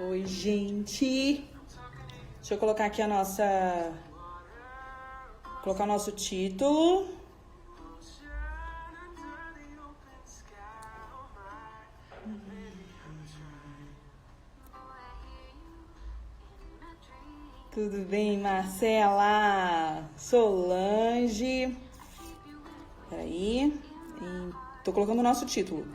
Oi, gente. Deixa eu colocar aqui a nossa... Colocar o nosso título. Tudo bem, Marcela? Solange. Peraí. Tô colocando o nosso título.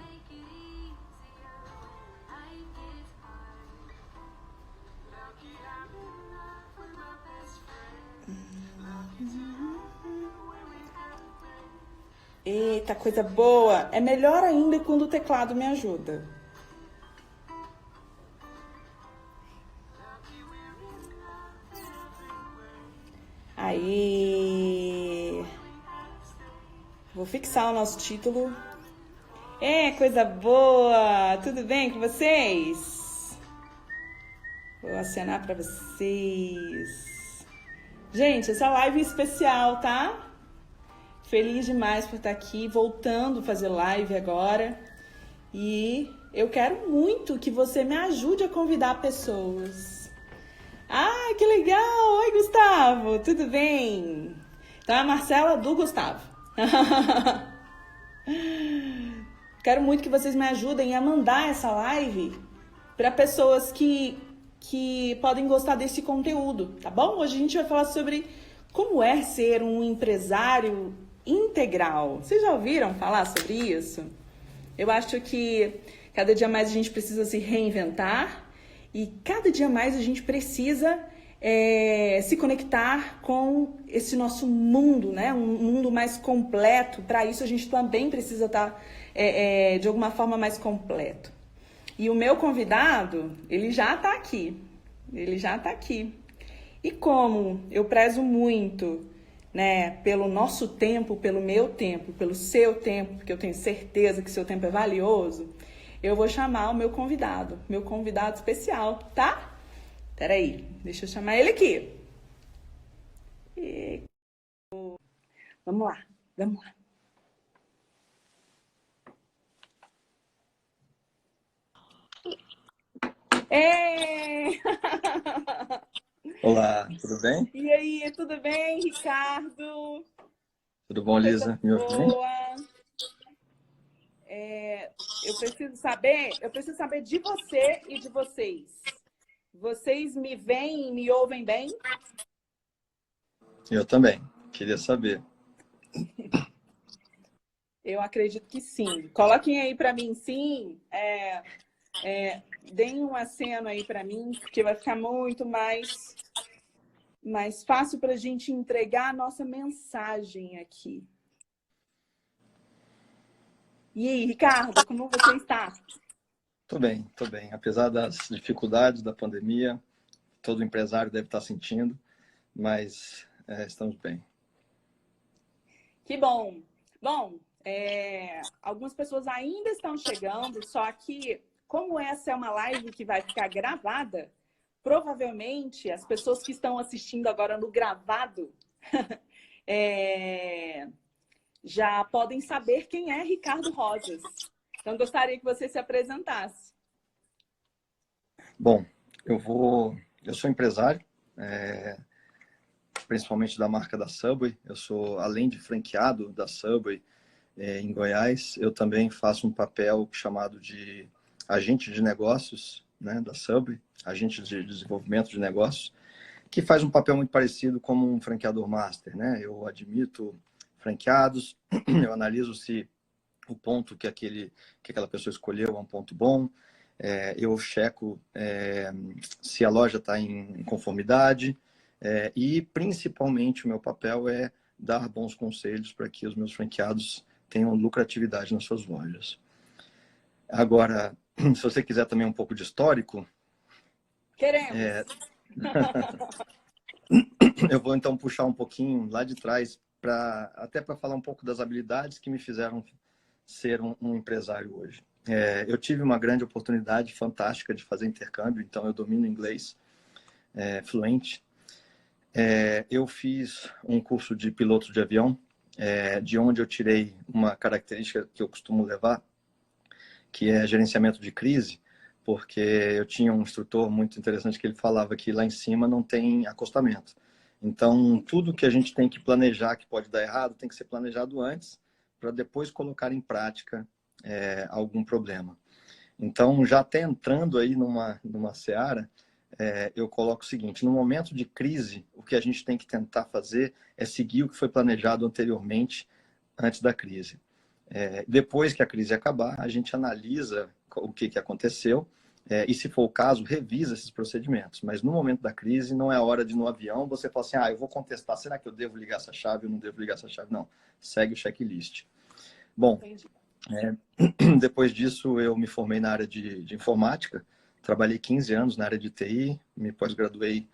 Eita, coisa boa! É melhor ainda quando o teclado me ajuda. Aí. Vou fixar o nosso título. Coisa boa! Tudo bem com vocês? Vou acenar pra vocês. Gente, essa live é especial, tá? Feliz demais por estar aqui, voltando a fazer live agora. E eu quero muito que você me ajude a convidar pessoas. Ah, que legal! Oi, Gustavo, tudo bem? Então é a Marcela do Gustavo. Quero muito que vocês me ajudem a mandar essa live para pessoas que podem gostar desse conteúdo, tá bom? Hoje a gente vai falar sobre como é ser um empresário integral. Vocês já ouviram falar sobre isso? Eu acho que cada dia mais a gente precisa se reinventar e cada dia mais a gente precisa se conectar com esse nosso mundo, né? Um mundo mais completo. Para isso a gente também precisa estar de alguma forma mais completo. E o meu convidado, ele já está aqui. Ele já está aqui. E como eu prezo muito, né, pelo nosso tempo, pelo meu tempo, pelo seu tempo, porque eu tenho certeza que seu tempo é valioso, eu vou chamar o meu convidado especial, tá? Peraí, deixa eu chamar ele aqui. Vamos lá, vamos lá. Ei! Olá, tudo bem? E aí, tudo bem, Ricardo? Tudo bom, Coisa Lisa? Me ouve bem? boa. Eu preciso saber de você e de vocês. Vocês me veem e me ouvem bem? Eu também. Queria saber. Eu acredito que sim. Coloquem aí para mim sim. Deem um aceno aí para mim, porque vai ficar muito mais fácil para a gente entregar a nossa mensagem aqui. E aí, Ricardo, como você está? Tô bem, tô bem. Apesar das dificuldades da pandemia, todo empresário deve estar sentindo, mas estamos bem. Que bom. Bom, algumas pessoas ainda estão chegando, só que como essa é uma live que vai ficar gravada, provavelmente as pessoas que estão assistindo agora no gravado já podem saber quem é Ricardo Rosas. Então, gostaria que você se apresentasse. Bom, eu sou empresário, principalmente da marca da Subway. Eu sou, além de franqueado da Subway em Goiás, eu também faço um papel chamado de agente de negócios, né, da Subway, agente de desenvolvimento de negócios, que faz um papel muito parecido como um franqueador master, né? Eu admito franqueados, eu analiso se o ponto que aquela pessoa escolheu é um ponto bom, eu checo se a loja está em conformidade, e principalmente o meu papel é dar bons conselhos para que os meus franqueados tenham lucratividade nas suas lojas. Agora, se você quiser também um pouco de histórico... Queremos! Eu vou então puxar um pouquinho lá de trás, até para falar um pouco das habilidades que me fizeram ser um empresário hoje. Eu tive uma grande oportunidade fantástica de fazer intercâmbio, então eu domino inglês fluente. Eu fiz um curso de piloto de avião, de onde eu tirei uma característica que eu costumo levar, que é gerenciamento de crise, porque eu tinha um instrutor muito interessante que ele falava que lá em cima não tem acostamento. Então, tudo que a gente tem que planejar que pode dar errado tem que ser planejado antes, para depois colocar em prática algum problema. Então, já até entrando aí numa seara, eu coloco o seguinte: no momento de crise, o que a gente tem que tentar fazer é seguir o que foi planejado anteriormente, antes da crise. Depois que a crise acabar, a gente analisa o que aconteceu e, se for o caso, revisa esses procedimentos. Mas no momento da crise, não é a hora de, no avião, você falar assim: eu vou contestar, será que eu devo ligar essa chave ou não devo ligar essa chave? Não, segue o checklist. Bom, depois disso eu me formei na área de informática, trabalhei 15 anos na área de TI, me pós-graduei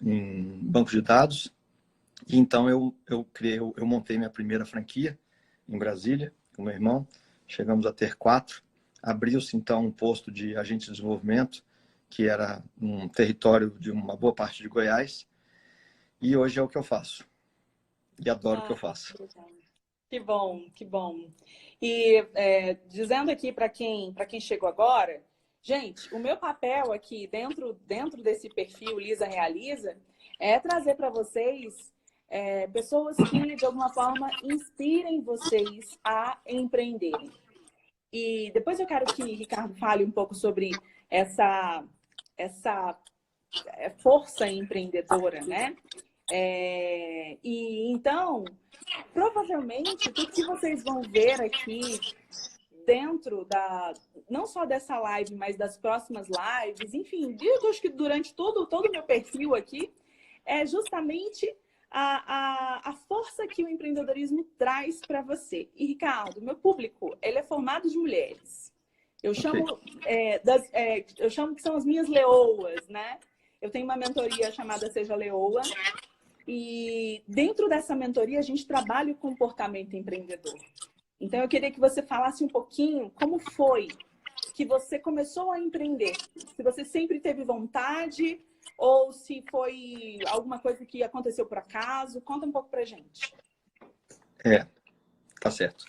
em banco de dados, e então eu montei minha primeira franquia em Brasília, com meu irmão. Chegamos a ter 4. Abriu-se, então, um posto de agente de desenvolvimento, que era um território de uma boa parte de Goiás. E hoje é o que eu faço. E adoro o que eu faço. Que bom, que bom. E dizendo aqui para quem chegou agora, gente, o meu papel aqui dentro desse perfil Lisa Realiza é trazer para vocês pessoas que, de alguma forma, inspirem vocês a empreenderem. E depois eu quero que o Ricardo fale um pouco sobre essa força empreendedora, né? E então, provavelmente, tudo que vocês vão ver aqui dentro não só dessa live, mas das próximas lives, enfim, eu acho que durante todo o meu perfil aqui, é justamente a força que o empreendedorismo traz para você. E, Ricardo, meu público, ele é formado de mulheres. Eu chamo, eu chamo que são as minhas leoas, né? Eu tenho uma mentoria chamada Seja Leoa. E dentro dessa mentoria, a gente trabalha o comportamento empreendedor. Então, eu queria que você falasse um pouquinho como foi que você começou a empreender. Se você sempre teve vontade ou se foi alguma coisa que aconteceu por acaso. Conta um pouco pra gente. Tá certo.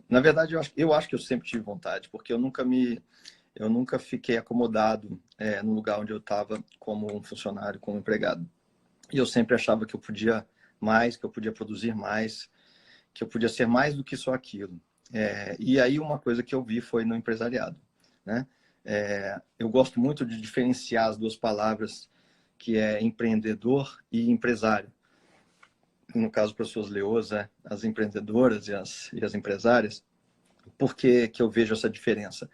Na verdade, eu acho que eu sempre tive vontade, porque eu nunca fiquei acomodado no lugar onde eu estava como um funcionário, como empregado. E eu sempre achava que eu podia mais, que eu podia produzir mais, que eu podia ser mais do que só aquilo. E aí uma coisa que eu vi foi no empresariado, né? Eu gosto muito de diferenciar as duas palavras, que é empreendedor e empresário. No caso, para as suas leoas, as empreendedoras e as empresárias. Por que eu vejo essa diferença?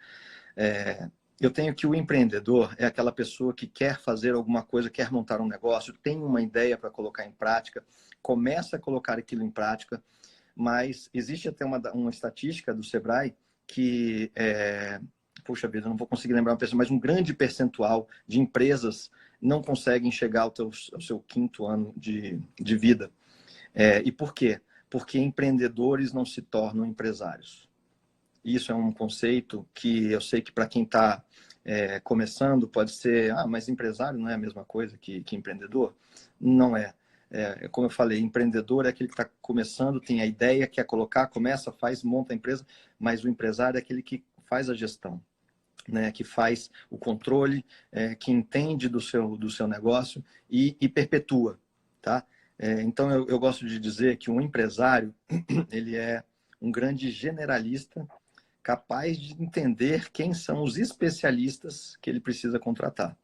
Eu tenho que o empreendedor é aquela pessoa que quer fazer alguma coisa, quer montar um negócio, tem uma ideia para colocar em prática, começa a colocar aquilo em prática, mas existe até uma estatística do Sebrae que, puxa vida, eu não vou conseguir lembrar uma pessoa, mas um grande percentual de empresas não conseguem chegar ao seu 5º ano de vida. E por quê? Porque empreendedores não se tornam empresários. Isso é um conceito que eu sei que para quem está começando pode ser, mas empresário não é a mesma coisa que empreendedor? Não é. Como eu falei, empreendedor é aquele que está começando, tem a ideia, quer colocar, começa, faz, monta a empresa, mas o empresário é aquele que faz a gestão, né? Que faz o controle, que entende do seu negócio e perpetua, tá? Então, eu gosto de dizer que um empresário, ele é um grande generalista capaz de entender quem são os especialistas que ele precisa contratar.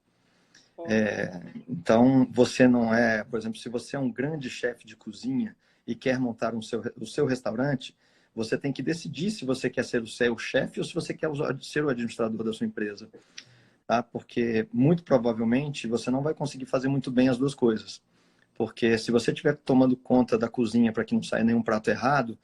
Então, você não é, por exemplo, se você é um grande chefe de cozinha e quer montar o seu restaurante, você tem que decidir se você quer ser o seu chefe ou se você quer ser o administrador da sua empresa. Tá? Porque, muito provavelmente, você não vai conseguir fazer muito bem as duas coisas. Porque se você estiver tomando conta da cozinha para que não saia nenhum prato errado,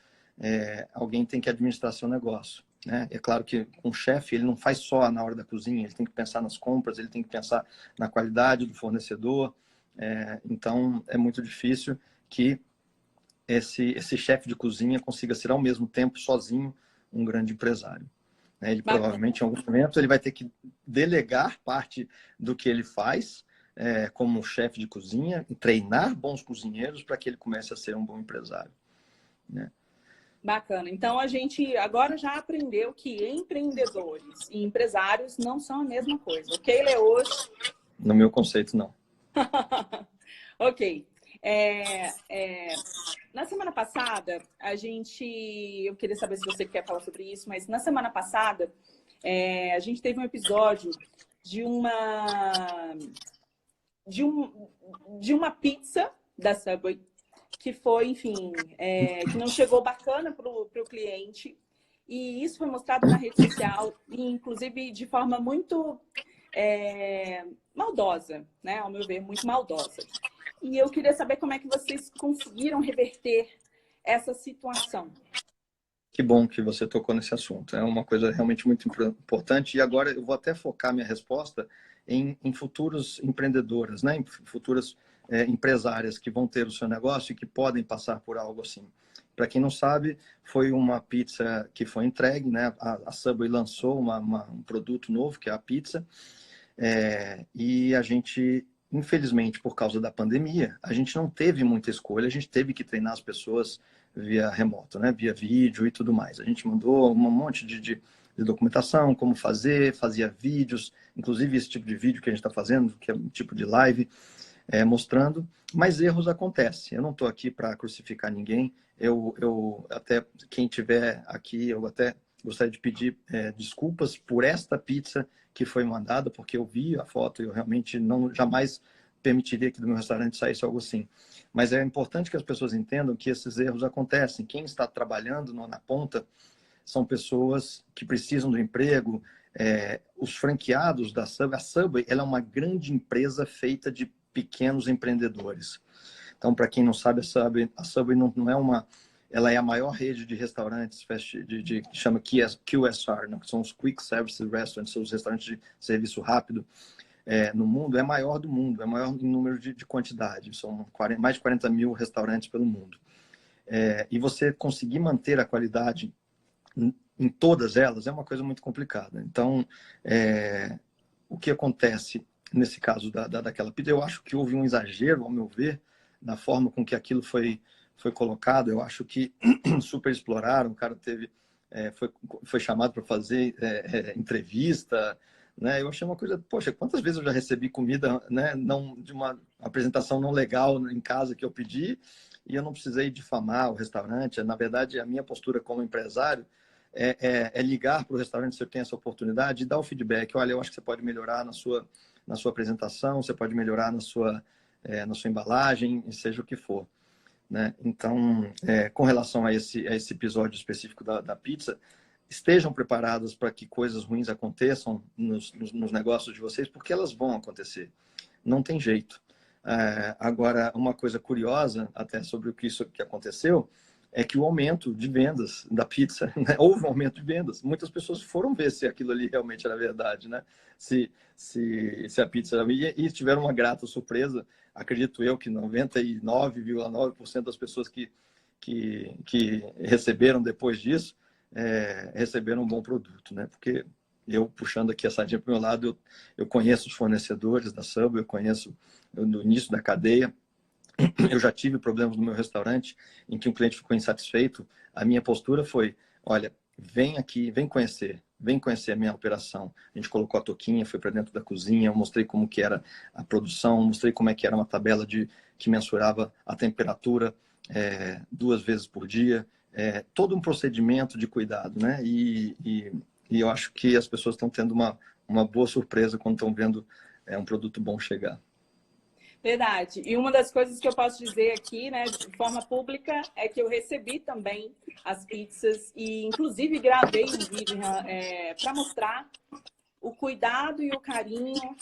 alguém tem que administrar seu negócio. Né? É claro que um chefe, ele não faz só na hora da cozinha, ele tem que pensar nas compras, ele tem que pensar na qualidade do fornecedor. Então, é muito difícil que esse chefe de cozinha consiga ser, ao mesmo tempo, sozinho, um grande empresário. Né? Ele provavelmente, em algum momento, ele vai ter que delegar parte do que ele faz como chefe de cozinha, treinar bons cozinheiros para que ele comece a ser um bom empresário. Né? Bacana. Então, a gente agora já aprendeu que empreendedores e empresários não são a mesma coisa. Ok, Leoz? No meu conceito, não. Ok. Na semana passada, eu queria saber se você quer falar sobre isso, mas na semana passada, a gente teve um episódio de de uma pizza da Subway, que foi, enfim, que não chegou bacana para o cliente. E isso foi mostrado na rede social, e inclusive de forma muito maldosa, né? Ao meu ver, muito maldosa. E eu queria saber como é que vocês conseguiram reverter essa situação. Que bom que você tocou nesse assunto. É uma coisa realmente muito importante. E agora eu vou até focar minha resposta em futuros empreendedoras, né? Em futuras empresárias que vão ter o seu negócio e que podem passar por algo assim. Para quem não sabe, foi uma pizza que foi entregue, né? A Subway lançou um produto novo, que é a pizza. E a gente, infelizmente, por causa da pandemia, a gente não teve muita escolha, a gente teve que treinar as pessoas via remoto, né? Via vídeo e tudo mais. A gente mandou um monte de documentação, como fazer, fazia vídeos, inclusive esse tipo de vídeo que a gente está fazendo, que é um tipo de live, mostrando, mas erros acontecem. Eu não estou aqui para crucificar ninguém, eu até, quem tiver aqui, eu até gostaria de pedir desculpas por esta pizza que foi mandada, porque eu vi a foto e eu realmente jamais permitiria que do meu restaurante saísse algo assim. Mas é importante que as pessoas entendam que esses erros acontecem. Quem está trabalhando na ponta são pessoas que precisam do emprego. Os franqueados da Subway, a Subway, ela é uma grande empresa feita de pequenos empreendedores. Então, para quem não sabe, a Subway não é uma... Ela é a maior rede de restaurantes que chama QSR, né? Que são os Quick Service Restaurants, são os restaurantes de serviço rápido no mundo. É maior do mundo, é maior em número de quantidade. São mais de 40 mil restaurantes pelo mundo. E você conseguir manter a qualidade em todas elas é uma coisa muito complicada. Então, o que acontece nesse caso daquela pizza? Eu acho que houve um exagero, ao meu ver, na forma com que aquilo foi colocado. Eu acho que super exploraram. O cara foi chamado para fazer entrevista, né? Eu achei uma coisa, poxa, quantas vezes eu já recebi comida, né, não, de uma apresentação não legal em casa que eu pedi e eu não precisei difamar o restaurante. Na verdade, a minha postura como empresário é ligar para o restaurante se eu tenho essa oportunidade e dar o feedback. Olha, eu acho que você pode melhorar na sua apresentação, você pode melhorar na sua embalagem, seja o que for. Né? Então, com relação a esse episódio específico da pizza, estejam preparados para que coisas ruins aconteçam nos negócios de vocês, porque elas vão acontecer. Não tem jeito. Agora, uma coisa curiosa até sobre isso que aconteceu é que o aumento de vendas da pizza, né? Houve um aumento de vendas. Muitas pessoas foram ver se aquilo ali realmente era verdade, né? Se a pizza era... E tiveram uma grata surpresa. Acredito eu que 99,9% das pessoas que receberam depois disso receberam um bom produto, né? Porque eu, puxando aqui a sardinha para o meu lado, eu conheço os fornecedores da Subway, eu conheço no início da cadeia. Eu já tive problemas no meu restaurante em que um cliente ficou insatisfeito. A minha postura foi, olha, vem aqui, vem conhecer a minha operação. A gente colocou a touquinha, foi para dentro da cozinha, eu mostrei como que era a produção, mostrei como é que era uma tabela que mensurava a temperatura 2 vezes por dia. Todo um procedimento de cuidado, né? E eu acho que as pessoas estão tendo uma boa surpresa quando estão vendo um produto bom chegar. Verdade. E uma das coisas que eu posso dizer aqui, né, de forma pública, é que eu recebi também as pizzas e, inclusive, gravei um vídeo para mostrar o cuidado e o carinho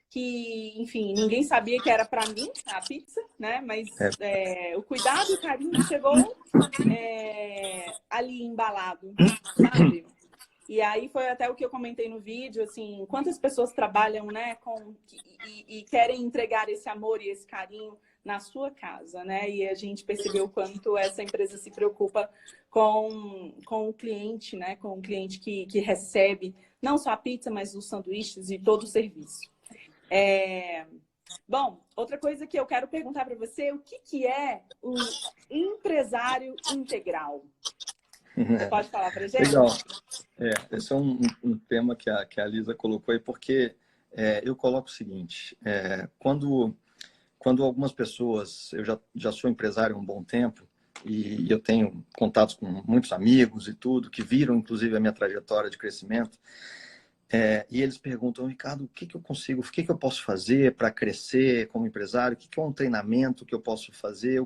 que, enfim, ninguém sabia que era para mim a pizza, né? Mas o cuidado e o carinho chegou ali embalado, sabe? E aí foi até o que eu comentei no vídeo, assim, quantas pessoas trabalham, né, e querem entregar esse amor e esse carinho na sua casa, né? E a gente percebeu o quanto essa empresa se preocupa com o cliente, né? Com o cliente que recebe não só a pizza, mas os sanduíches e todo o serviço. Bom, outra coisa que eu quero perguntar para você, o que é um empresário integral? Você pode falar para gente? Legal. Esse é um tema que a Lisa colocou aí, porque eu coloco o seguinte, quando algumas pessoas, eu já sou empresário há um bom tempo, e eu tenho contatos com muitos amigos e tudo, que viram, inclusive, a minha trajetória de crescimento, e eles perguntam, Ricardo, o que que eu consigo, o que que eu posso fazer para crescer como empresário? O que que é um treinamento que eu posso fazer?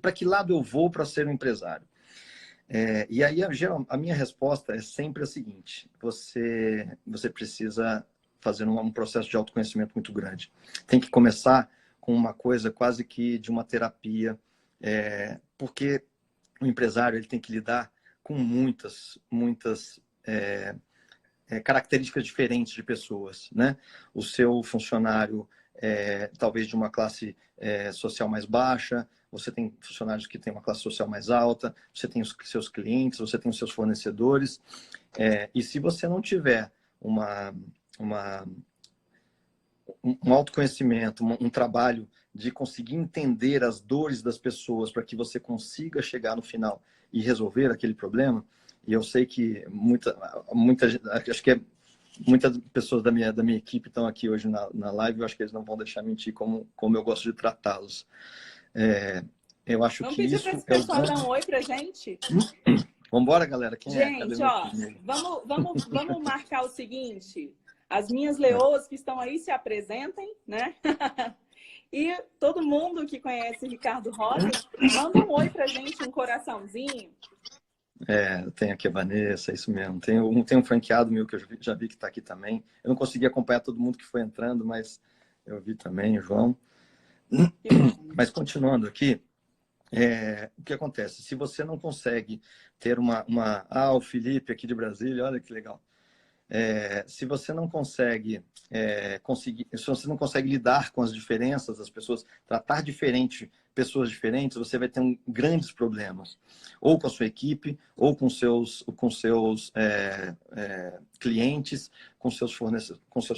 Para que lado eu vou para ser um empresário? E aí, a minha resposta é sempre a seguinte: você precisa fazer um processo de autoconhecimento muito grande. Tem que começar com uma coisa quase que de uma terapia, porque o empresário ele tem que lidar com muitas características diferentes de pessoas, né? O seu funcionário talvez de uma classe social mais baixa, você tem funcionários que têm uma classe social mais alta, você tem os seus clientes, você tem os seus fornecedores, e se você não tiver um autoconhecimento, um trabalho de conseguir entender as dores das pessoas para que você consiga chegar no final e resolver aquele problema, e eu sei que acho que muitas pessoas da minha equipe estão aqui hoje na live, eu acho que eles não vão deixar mentir como eu gosto de tratá-los. Eu acho Vamos que pedir isso para esse é o pessoal dar grande... um oi para gente? Vamos embora, galera. Quem é? Cadê Gente, meu ó, time? vamos marcar o seguinte: as minhas leoas que estão aí se apresentem, né? E todo mundo que conhece Ricardo Rosa, manda um oi pra gente, um coraçãozinho. Tem aqui a Vanessa, é isso mesmo. Tem um franqueado meu que eu já vi que está aqui também. Eu não consegui acompanhar todo mundo que foi entrando, mas eu vi também, o João. Que bom. Mas continuando aqui, o que acontece? Se você não consegue ter o Felipe aqui de Brasília, olha que legal. Se você não consegue se você não consegue lidar com as diferenças das pessoas, tratar diferente pessoas diferentes, você vai ter grandes problemas, ou com a sua equipe, ou com seus clientes, com seus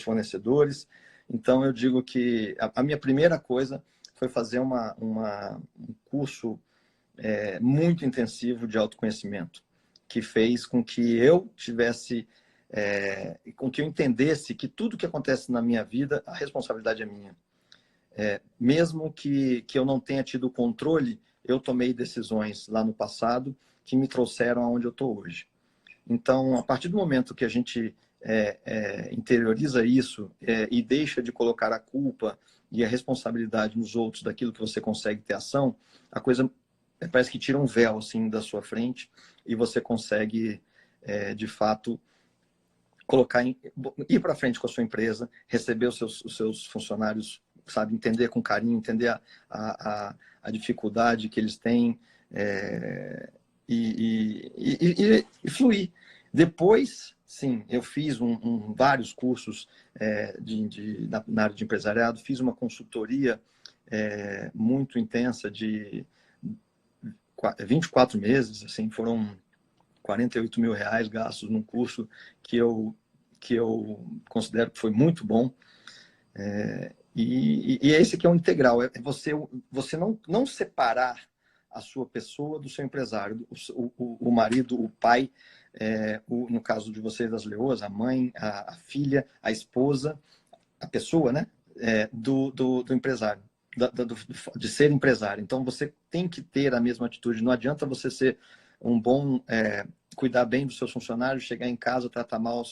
fornecedores. Então eu digo que a minha primeira coisa foi fazer um curso muito intensivo de autoconhecimento, que fez com que eu tivesse com que eu entendesse que tudo que acontece na minha vida, a responsabilidade é minha. Mesmo que eu não tenha tido controle, eu tomei decisões lá no passado que me trouxeram aonde eu estou hoje. Então, a partir do momento que a gente interioriza isso e deixa de colocar a culpa e a responsabilidade nos outros daquilo que você consegue ter ação, a coisa parece que tira um véu assim da sua frente e você consegue, de fato, ir para frente com a sua empresa, receber os seus funcionários, sabe, entender com carinho, entender a dificuldade que eles têm e fluir. Depois, sim, eu fiz vários cursos na área de empresariado, fiz uma consultoria muito intensa de 24 meses, assim, foram 48 mil reais gastos num curso que eu considero que foi muito bom. E esse que é o integral, você não separar a sua pessoa do seu empresário, o marido, o pai, no caso de vocês, as leoas, a mãe, a filha, a esposa, a pessoa, né, do empresário, de ser empresário. Então, você tem que ter a mesma atitude. Não adianta você ser um bom, cuidar bem dos seus funcionários, chegar em casa, tratar mal a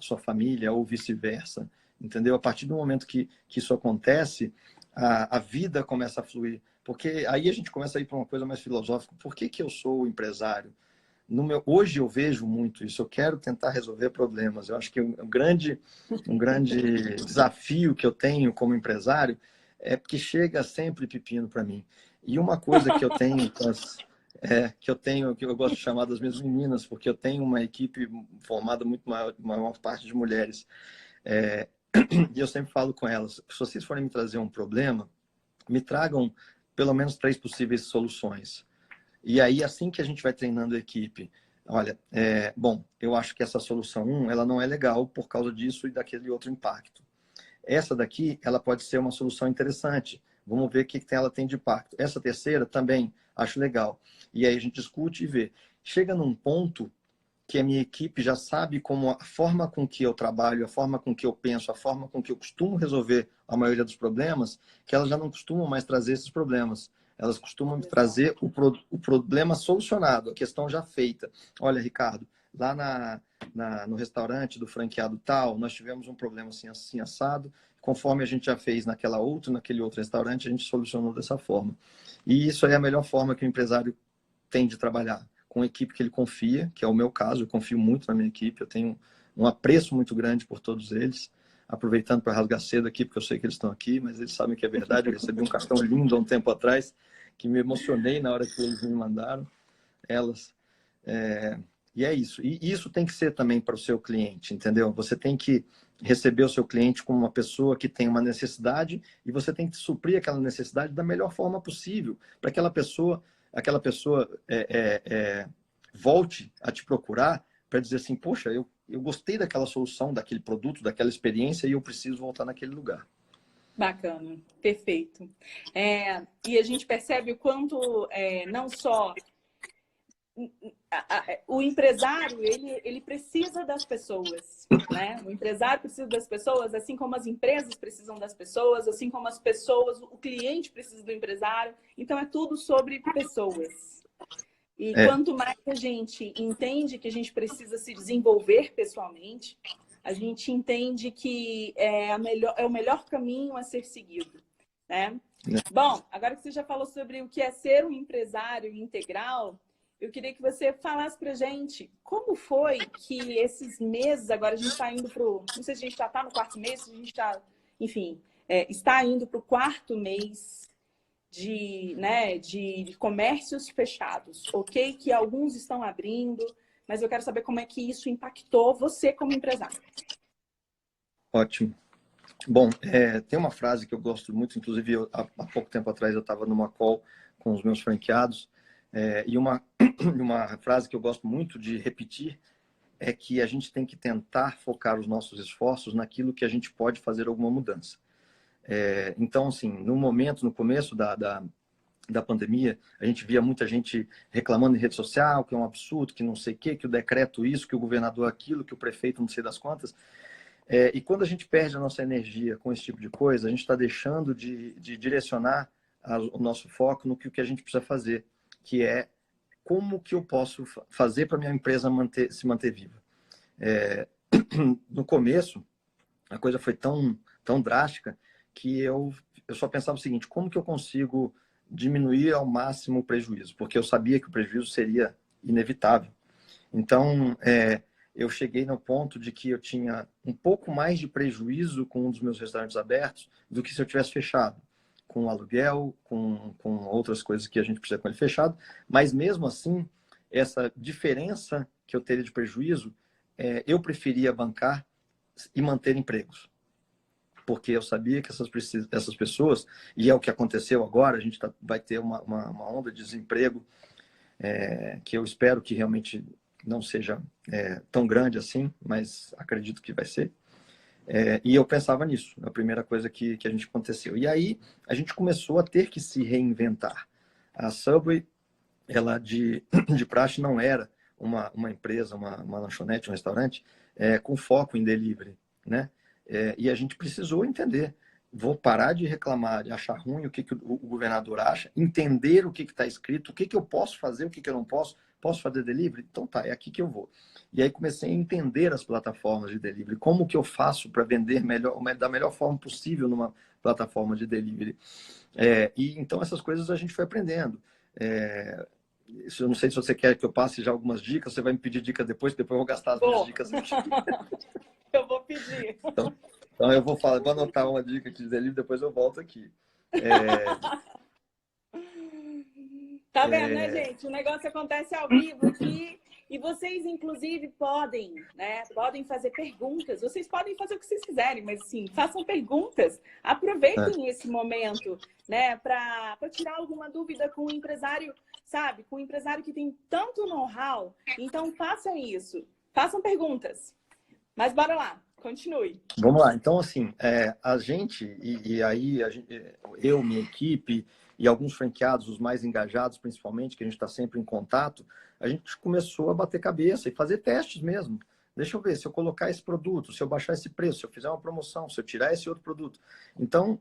sua família ou vice-versa. Entendeu? A partir do momento que isso acontece, a vida começa a fluir. Porque aí a gente começa a ir para uma coisa mais filosófica. Por que eu sou empresário? Hoje eu vejo muito isso. Eu quero tentar resolver problemas. Eu acho que um grande desafio que eu tenho como empresário é que chega sempre pepino para mim. E uma coisa que eu tenho que eu gosto de chamar das minhas meninas, porque eu tenho uma equipe formada muito maior parte de mulheres. E eu sempre falo com elas, se vocês forem me trazer um problema, me tragam pelo menos 3 possíveis soluções. E aí, assim que a gente vai treinando a equipe, olha, bom, eu acho que essa solução 1, ela não é legal por causa disso e daquele outro impacto. Essa daqui, ela pode ser uma solução interessante, Vamos ver o que ela tem de impacto. Essa terceira também acho legal. E aí a gente discute e vê. Chega num ponto que a minha equipe já sabe como a forma com que eu trabalho, a forma com que eu penso, a forma com que eu costumo resolver a maioria dos problemas, que elas já não costumam mais trazer esses problemas. Elas costumam trazer o problema solucionado, a questão já feita. Olha, Ricardo, lá no restaurante do franqueado tal, nós tivemos um problema assim, assim, assado. Conforme a gente já fez naquele outro restaurante, a gente solucionou dessa forma. E isso aí é a melhor forma que o empresário tem de trabalhar, com uma equipe que ele confia, que é o meu caso, eu confio muito na minha equipe, eu tenho um apreço muito grande por todos eles. Aproveitando para rasgar cedo aqui, porque eu sei que eles estão aqui, mas eles sabem que é verdade. Eu recebi um cartão lindo há um tempo atrás, que me emocionei na hora que eles me mandaram, elas. E é isso. E isso tem que ser também para o seu cliente, entendeu? Você tem que receber o seu cliente como uma pessoa que tem uma necessidade e você tem que suprir aquela necessidade da melhor forma possível, para que aquela pessoa volte a te procurar para dizer assim, poxa, eu gostei daquela solução, daquele produto, daquela experiência e eu preciso voltar naquele lugar. Bacana, perfeito. E a gente percebe o quanto não só o empresário, ele precisa das pessoas, né? O empresário precisa das pessoas, assim como as empresas precisam das pessoas, assim como as pessoas, o cliente precisa do empresário. Então, é tudo sobre pessoas. E quanto mais a gente entende que a gente precisa se desenvolver pessoalmente, a gente entende que é o melhor caminho a ser seguido, né? Bom, agora que você já falou sobre o que é ser um empresário integral, eu queria que você falasse pra gente como foi que esses meses, agora a gente está indo para o... Não sei se a gente já está no quarto mês, se a gente está... Enfim, está indo para o quarto mês de comércios fechados. Ok que alguns estão abrindo, mas eu quero saber como é que isso impactou você como empresário. Ótimo. Bom, tem uma frase que eu gosto muito, inclusive há pouco tempo atrás eu estava numa call com os meus franqueados, e uma frase que eu gosto muito de repetir é que a gente tem que tentar focar os nossos esforços naquilo que a gente pode fazer alguma mudança. Então, assim, no começo da pandemia, a gente via muita gente reclamando em rede social, que é um absurdo, que não sei o quê, que o decreto isso, que o governador aquilo, que o prefeito não sei das quantas. E quando a gente perde a nossa energia com esse tipo de coisa, a gente está deixando de direcionar o nosso foco no que a gente precisa fazer, que é como que eu posso fazer para minha empresa se manter viva. No começo, a coisa foi tão drástica que eu só pensava o seguinte, como que eu consigo diminuir ao máximo o prejuízo? Porque eu sabia que o prejuízo seria inevitável. Então, eu cheguei no ponto de que eu tinha um pouco mais de prejuízo com um dos meus restaurantes abertos do que se eu tivesse fechado, com aluguel, com outras coisas que a gente precisa com ele fechado. Mas mesmo assim, essa diferença que eu teria de prejuízo, eu preferia bancar e manter empregos. Porque eu sabia que essas pessoas, e é o que aconteceu agora, a gente vai ter uma onda de desemprego, que eu espero que realmente não seja tão grande assim, mas acredito que vai ser. E eu pensava nisso, a primeira coisa que a gente aconteceu. E aí a gente começou a ter que se reinventar. A Subway, ela de praxe não era uma empresa, uma lanchonete, um restaurante, com foco em delivery, né? E a gente precisou entender. Vou parar de reclamar, de achar ruim o que o governador acha, entender o que está escrito, o que eu posso fazer, o que eu não posso. Posso fazer delivery? Então tá, é aqui que eu vou. E aí comecei a entender as plataformas de delivery, como que eu faço para vender da melhor forma possível numa plataforma de delivery. E então essas coisas a gente foi aprendendo. Eu não sei se você quer que eu passe já algumas dicas, você vai me pedir dicas depois eu vou gastar as minhas dicas aqui. Eu vou pedir. Então eu vou anotar uma dica aqui de delivery, depois eu volto aqui. Tá vendo, né, gente? O negócio acontece ao vivo aqui e vocês, inclusive, podem fazer perguntas. Vocês podem fazer o que vocês quiserem, mas, sim, façam perguntas. Aproveitem esse momento, né, para tirar alguma dúvida com o empresário, sabe? Com o empresário que tem tanto know-how. Então, façam isso. Façam perguntas. Mas bora lá. Continue. Vamos lá. Então, assim, a gente, eu, minha equipe e alguns franqueados, os mais engajados principalmente, que a gente está sempre em contato, a gente começou a bater cabeça e fazer testes mesmo. Deixa eu ver, se eu colocar esse produto, se eu baixar esse preço, se eu fizer uma promoção, se eu tirar esse outro produto. Então,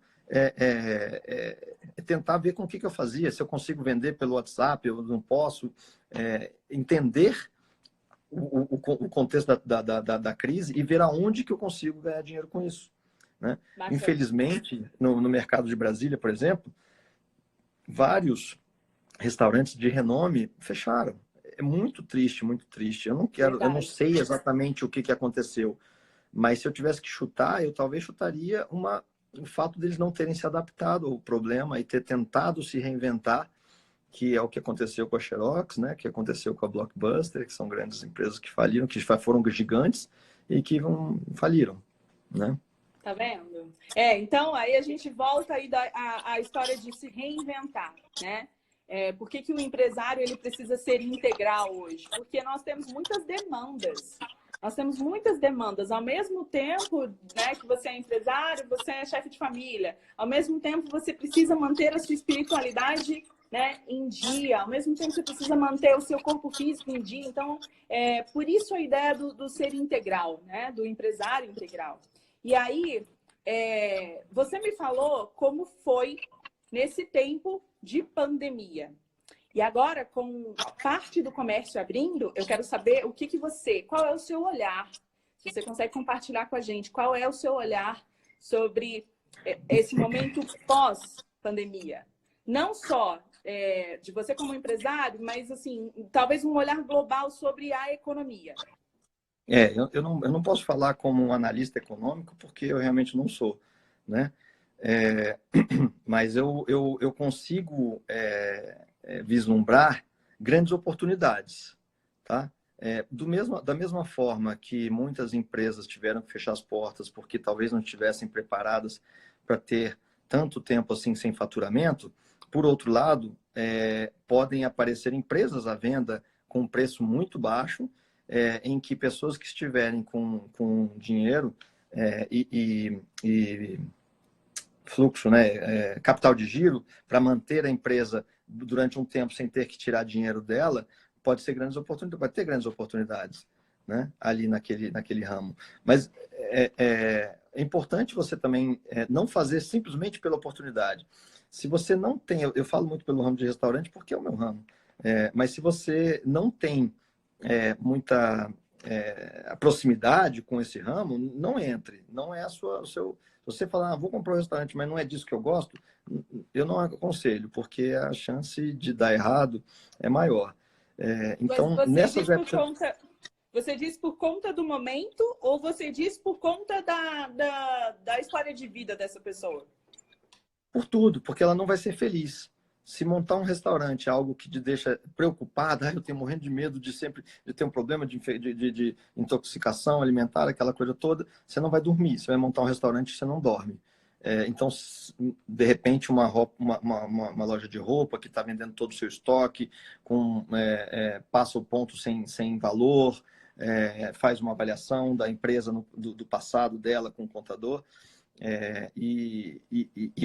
tentar ver com o que eu fazia, se eu consigo vender pelo WhatsApp, eu não posso, entender o contexto da crise e ver aonde que eu consigo ganhar dinheiro com isso, né? Infelizmente, no mercado de Brasília, por exemplo, vários restaurantes de renome fecharam. É muito triste, muito triste. Eu não quero, eu não sei exatamente o que aconteceu, mas se eu tivesse que chutar, eu talvez chutaria o fato deles não terem se adaptado ao problema e ter tentado se reinventar, que é o que aconteceu com a Xerox, né? Que aconteceu com a Blockbuster, que são grandes empresas que faliram, que foram gigantes e que faliram, né? Tá vendo? Então aí a gente volta aí à história de se reinventar, né? Por que o empresário ele precisa ser integral hoje? Porque nós temos muitas demandas. Nós temos muitas demandas. Ao mesmo tempo, né, que você é empresário, você é chefe de família. Ao mesmo tempo, você precisa manter a sua espiritualidade, né, em dia. Ao mesmo tempo, você precisa manter o seu corpo físico em dia. Então, por isso a ideia do ser integral, né, do empresário integral. E aí, você me falou como foi nesse tempo de pandemia. E agora, com parte do comércio abrindo, eu quero saber qual é o seu olhar, se você consegue compartilhar com a gente, qual é o seu olhar sobre esse momento pós-pandemia. Não só de você como empresário, mas assim, talvez um olhar global sobre a economia. Eu não posso falar como um analista econômico, porque eu realmente não sou, né? Mas eu consigo vislumbrar grandes oportunidades, tá? Da mesma forma que muitas empresas tiveram que fechar as portas porque talvez não estivessem preparadas para ter tanto tempo assim sem faturamento, por outro lado, podem aparecer empresas à venda com um preço muito baixo, em que pessoas que estiverem com dinheiro e fluxo, né, capital de giro, para manter a empresa durante um tempo sem ter que tirar dinheiro dela, pode ter grandes oportunidades, né, ali naquele ramo. Mas é importante você também não fazer simplesmente pela oportunidade. Se você não tem, eu falo muito pelo ramo de restaurante porque é o meu ramo, mas se você não tem muita proximidade com esse ramo, não entre. Não é o seu. Se você falar, vou comprar um restaurante, mas não é disso que eu gosto, eu não aconselho, porque a chance de dar errado é maior. Então, nessas épocas... Você diz por conta do momento ou você diz por conta da história de vida dessa pessoa? Por tudo, porque ela não vai ser feliz. Se montar um restaurante, algo que te deixa preocupada, eu tenho morrendo de medo de ter um problema de intoxicação alimentar, aquela coisa toda, você não vai dormir. Você vai montar um restaurante e você não dorme. Então, de repente, uma loja de roupa que está vendendo todo o seu estoque, passa o ponto sem valor, faz uma avaliação da empresa do passado dela com o contador, e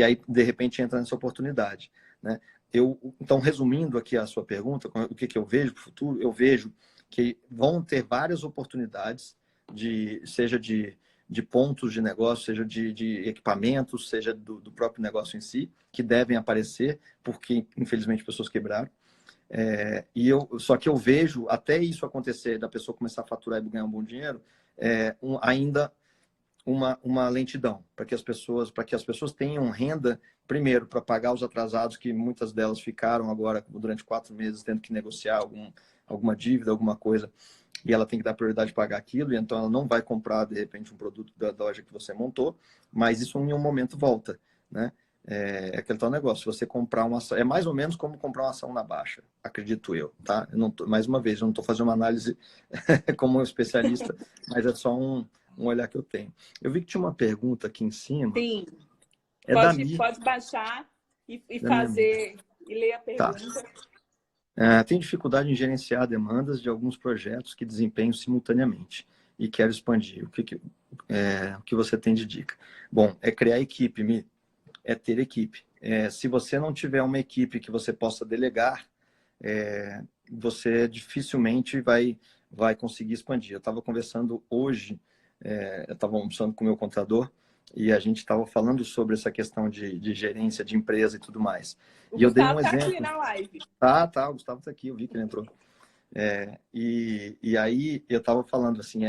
aí, de repente, entra nessa oportunidade, né? Então, resumindo aqui a sua pergunta, o que eu vejo para o futuro, eu vejo que vão ter várias oportunidades, seja de pontos de negócio, seja de equipamentos, seja do próprio negócio em si, que devem aparecer, porque, infelizmente, pessoas quebraram. Só que eu vejo, até isso acontecer, da pessoa começar a faturar e ganhar um bom dinheiro, ainda uma lentidão, para que as pessoas tenham renda, primeiro, para pagar os atrasados, que muitas delas ficaram agora durante 4 meses tendo que negociar alguma dívida, alguma coisa, e ela tem que dar prioridade de pagar aquilo, e então ela não vai comprar, de repente, um produto da loja que você montou, mas isso em um momento volta, né? Aquele tal negócio, se você comprar uma ação, é mais ou menos como comprar uma ação na baixa, acredito eu, tá? Mais uma vez, eu não estou fazendo uma análise como um especialista, mas é só um olhar que eu tenho. Eu vi que tinha uma pergunta aqui em cima. Sim. Pode baixar e fazer e ler a pergunta. Tá. Tem dificuldade em gerenciar demandas de alguns projetos que desempenho simultaneamente e quero expandir. O que você tem de dica? Bom, é criar equipe, é ter equipe. Se você não tiver uma equipe que você possa delegar, você dificilmente vai conseguir expandir. Eu estava conversando hoje, eu estava almoçando com o meu contador e a gente estava falando sobre essa questão de gerência de empresa e tudo mais. O E eu dei um Gustavo está exemplo. aqui na live. Tá, o Gustavo está aqui, eu vi que ele entrou. E aí eu estava falando assim,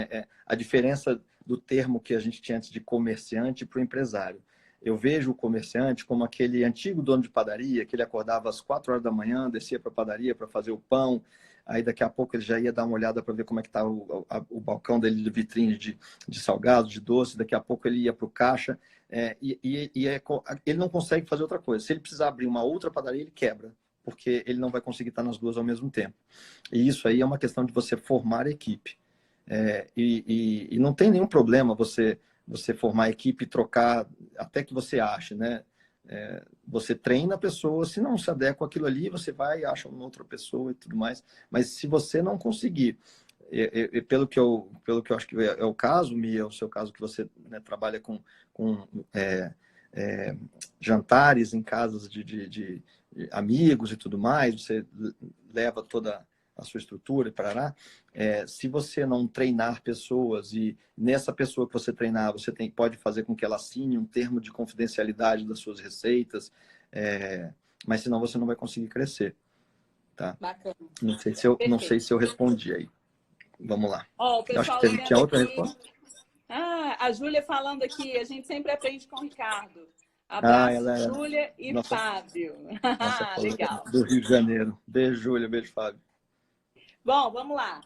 a diferença do termo que a gente tinha antes de comerciante para o empresário. Eu vejo o comerciante como aquele antigo dono de padaria, que ele acordava às 4 horas da manhã, descia para a padaria para fazer o pão, aí daqui a pouco ele já ia dar uma olhada para ver como é que estava o balcão dele de vitrine de salgados, de doce, daqui a pouco ele ia para o caixa, ele não consegue fazer outra coisa. Se ele precisar abrir uma outra padaria, ele quebra, porque ele não vai conseguir estar nas duas ao mesmo tempo. E isso aí é uma questão de você formar a equipe. E não tem nenhum problema você formar a equipe e trocar até que você ache, né? Você treina a pessoa, se não se adequa àquilo ali, você vai e acha uma outra pessoa e tudo mais. Mas se você não conseguir, pelo que eu acho que é o caso, Mia, o seu caso que você, né, trabalha com jantares em casas de amigos e tudo mais, você leva toda a sua estrutura para lá. Se você não treinar pessoas e nessa pessoa que você treinar, você pode fazer com que ela assine um termo de confidencialidade das suas receitas, mas senão você não vai conseguir crescer. Tá? Bacana. Não sei se eu respondi aí. Vamos lá. O Eu acho pessoal que tinha outra aqui. resposta. A Júlia falando aqui, a gente sempre aprende com o Ricardo. Abraço, Ela é Júlia e Fábio. nossa Legal. do Rio de Janeiro. Beijo, Júlia. Beijo, Fábio. Bom, vamos lá.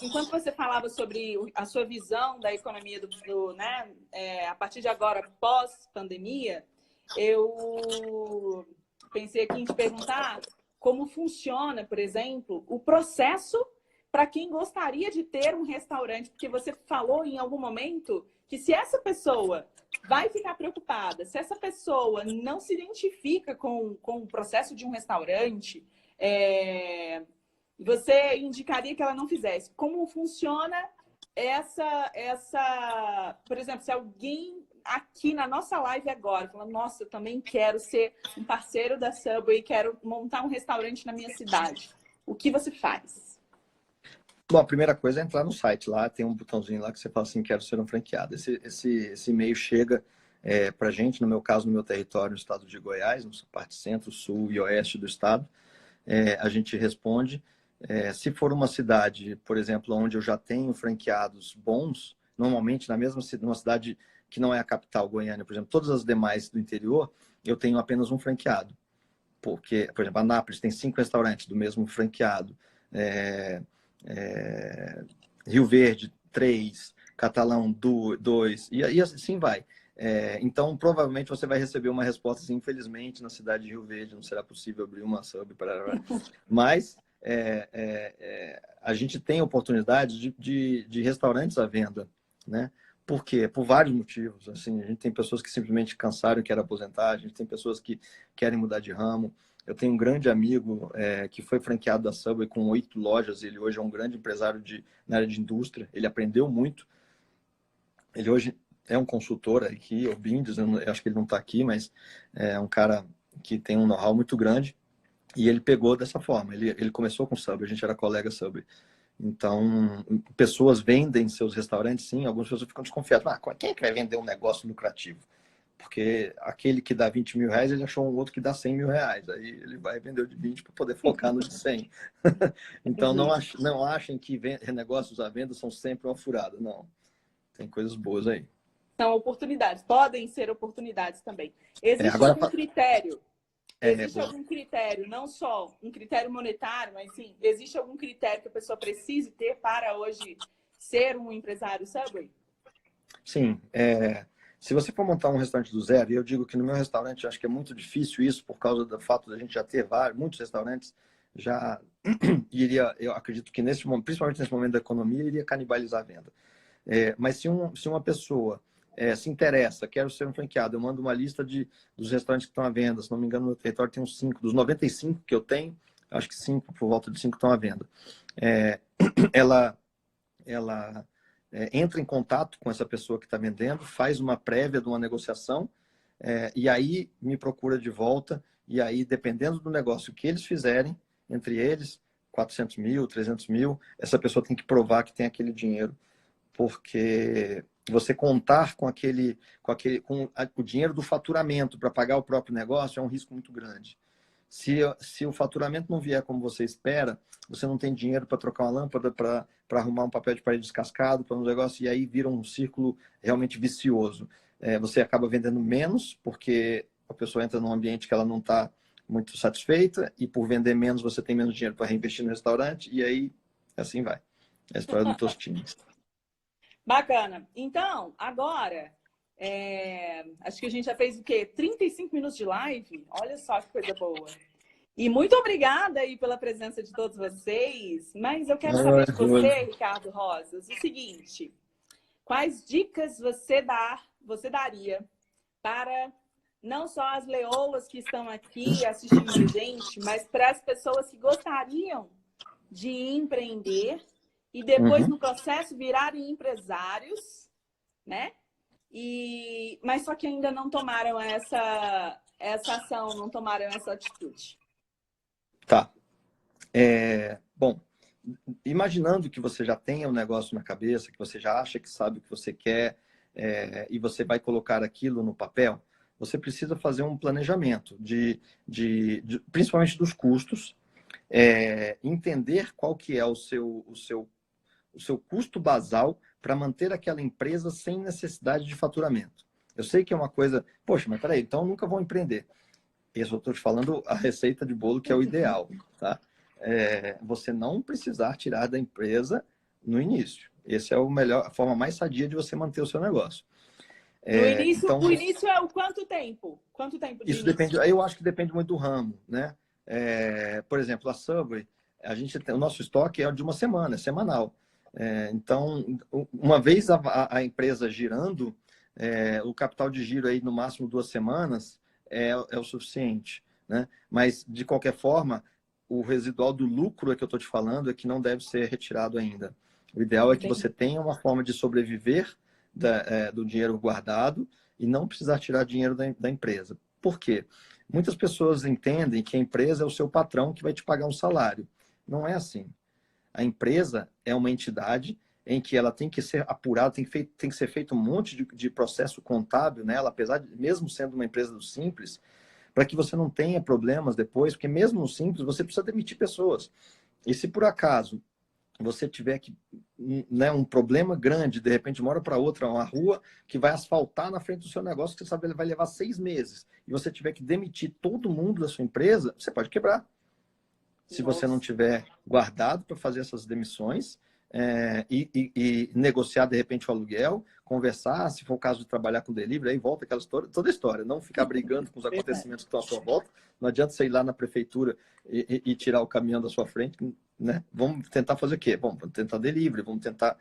Enquanto você falava sobre a sua visão da economia né, a partir de agora, pós-pandemia, eu pensei aqui em te perguntar como funciona, por exemplo, o processo para quem gostaria de ter um restaurante, porque você falou em algum momento que se essa pessoa vai ficar preocupada, se essa pessoa não se identifica com o processo de um restaurante, você indicaria que ela não fizesse. Como funciona por exemplo, se alguém aqui na nossa live agora falando, nossa, eu também quero ser um parceiro da Subway, quero montar um restaurante na minha cidade. O que você faz? Bom, a primeira coisa é entrar no site lá, tem um botãozinho lá que você fala assim, quero ser um franqueado. Esse e-mail chega para a gente, no meu caso, no meu território, no estado de Goiás, na parte centro, sul e oeste do estado. A gente responde. Se for uma cidade, por exemplo, onde eu já tenho franqueados bons, normalmente numa cidade que não é a capital, Goiânia, por exemplo, todas as demais do interior, eu tenho apenas um franqueado. Porque, por exemplo, Anápolis tem 5 restaurantes do mesmo franqueado. Rio Verde, 3, Catalão, 2, e assim vai. Então, provavelmente você vai receber uma resposta assim, infelizmente, na cidade de Rio Verde não será possível abrir uma sub, mas a gente tem oportunidade de restaurantes à venda, né? Por quê? Por vários motivos. Assim, a gente tem pessoas que simplesmente cansaram e querem aposentar, a gente tem pessoas que querem mudar de ramo. Eu tenho um grande amigo que foi franqueado da Subway com 8 lojas. Ele hoje é um grande empresário na área de indústria. Ele aprendeu muito. Ele hoje é um consultor aqui, o Bindes, eu acho que ele não está aqui, mas é um cara que tem um know-how muito grande. E ele pegou dessa forma. Ele começou com Subway, a gente era colega Subway. Então, pessoas vendem seus restaurantes, sim. Algumas pessoas ficam desconfiadas. Quem é que vai vender um negócio lucrativo? Porque aquele que dá 20 mil reais, ele achou um outro que dá 100 mil reais. Aí ele vai vender o de 20 para poder focar no de 100. Então, não achem que negócios à venda são sempre uma furada. Não. Tem coisas boas aí. São oportunidades. Podem ser oportunidades também. Existe algum critério? Existe algum critério, não só um critério monetário, mas sim, existe algum critério que a pessoa precise ter para hoje ser um empresário Subway? Sim. Se você for montar um restaurante do zero, e eu digo que no meu restaurante eu acho que é muito difícil isso, por causa do fato de a gente já ter muitos restaurantes, já eu acredito que principalmente nesse momento da economia, iria canibalizar a venda. Mas se uma pessoa se interessa, quero ser um franqueado, eu mando uma lista dos restaurantes que estão à venda. Se não me engano, no meu território tem uns 5. Dos 95 que eu tenho, acho que 5, por volta de 5 estão à venda. Ela entra em contato com essa pessoa que está vendendo, faz uma prévia de uma negociação, e aí me procura de volta, e aí, dependendo do negócio que eles fizerem, entre eles, 400 mil, 300 mil, essa pessoa tem que provar que tem aquele dinheiro, porque você contar com o dinheiro do faturamento para pagar o próprio negócio é um risco muito grande. Se o faturamento não vier como você espera, você não tem dinheiro para trocar uma lâmpada, para arrumar um papel de parede descascado, para um negócio, e aí vira um círculo realmente vicioso. Você acaba vendendo menos, porque a pessoa entra num ambiente que ela não está muito satisfeita, e por vender menos, você tem menos dinheiro para reinvestir no restaurante, e aí assim vai. É a história do Tostines. Bacana. Então, agora, acho que a gente já fez o quê? 35 minutos de live? Olha só que coisa boa. E muito obrigada aí pela presença de todos vocês. Mas eu quero saber de você, Ricardo Rosas, o seguinte. Quais dicas você daria para não só as leoas que estão aqui assistindo a gente, mas para as pessoas que gostariam de empreender e depois, no processo, virarem empresários, né? Mas só que ainda não tomaram essa ação, não tomaram essa atitude. Tá. Bom, imaginando que você já tenha um negócio na cabeça, que você já acha que sabe o que você quer, e você vai colocar aquilo no papel, você precisa fazer um planejamento, principalmente dos custos, entender qual que é o seu custo basal para manter aquela empresa sem necessidade de faturamento. Eu sei que é uma coisa, poxa, mas peraí, então eu nunca vou empreender. Isso eu estou te falando a receita de bolo que é o ideal, tá? Você não precisar tirar da empresa no início. Essa é a forma mais sadia de você manter o seu negócio. Então, o início é o quanto tempo? Quanto tempo de isso início? Depende, eu acho que depende muito do ramo, né? Por exemplo, a Subway, o nosso estoque é de uma semana, é semanal. Então, uma vez a empresa girando, o capital de giro aí no máximo 2 semanas é o suficiente, né? Mas, de qualquer forma, o residual do lucro que eu estou te falando é que não deve ser retirado ainda. O ideal é que você tenha uma forma de sobreviver do dinheiro guardado e não precisar tirar dinheiro da empresa. Por quê? Muitas pessoas entendem que a empresa é o seu patrão que vai te pagar um salário. Não é assim. A empresa é uma entidade em que ela tem que ser apurada, tem que ser feito um monte de processo contábil nela, apesar de, mesmo sendo uma empresa do Simples, para que você não tenha problemas depois, porque mesmo no Simples você precisa demitir pessoas. E se por acaso você tiver um problema grande, de repente de uma hora para outra, uma rua que vai asfaltar na frente do seu negócio, que você sabe que vai levar 6 meses, e você tiver que demitir todo mundo da sua empresa, você pode quebrar. Se você não tiver guardado para fazer essas demissões, e negociar de repente o aluguel, conversar, se for o caso de trabalhar com delivery, aí volta aquela história, toda a história, não ficar brigando com os acontecimentos que estão à sua volta. Não adianta você ir lá na prefeitura e tirar o caminhão da sua frente, né? Vamos tentar fazer o quê? Bom, vamos tentar delivery, vamos tentar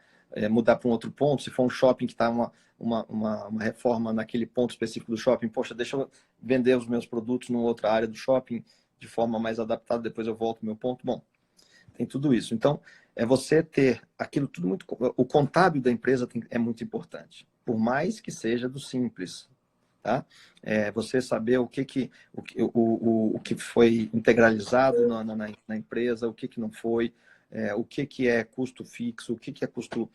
mudar para um outro ponto. Se for um shopping que está uma reforma naquele ponto específico do shopping, poxa, deixa eu vender os meus produtos numa outra área do shopping de forma mais adaptada, depois eu volto ao meu ponto. Bom, tem tudo isso. Então, é você ter aquilo tudo muito... O contábil da empresa é muito importante, por mais que seja do Simples, tá? Você saber o que foi integralizado na empresa, o que não foi, o que é custo fixo, o que é custo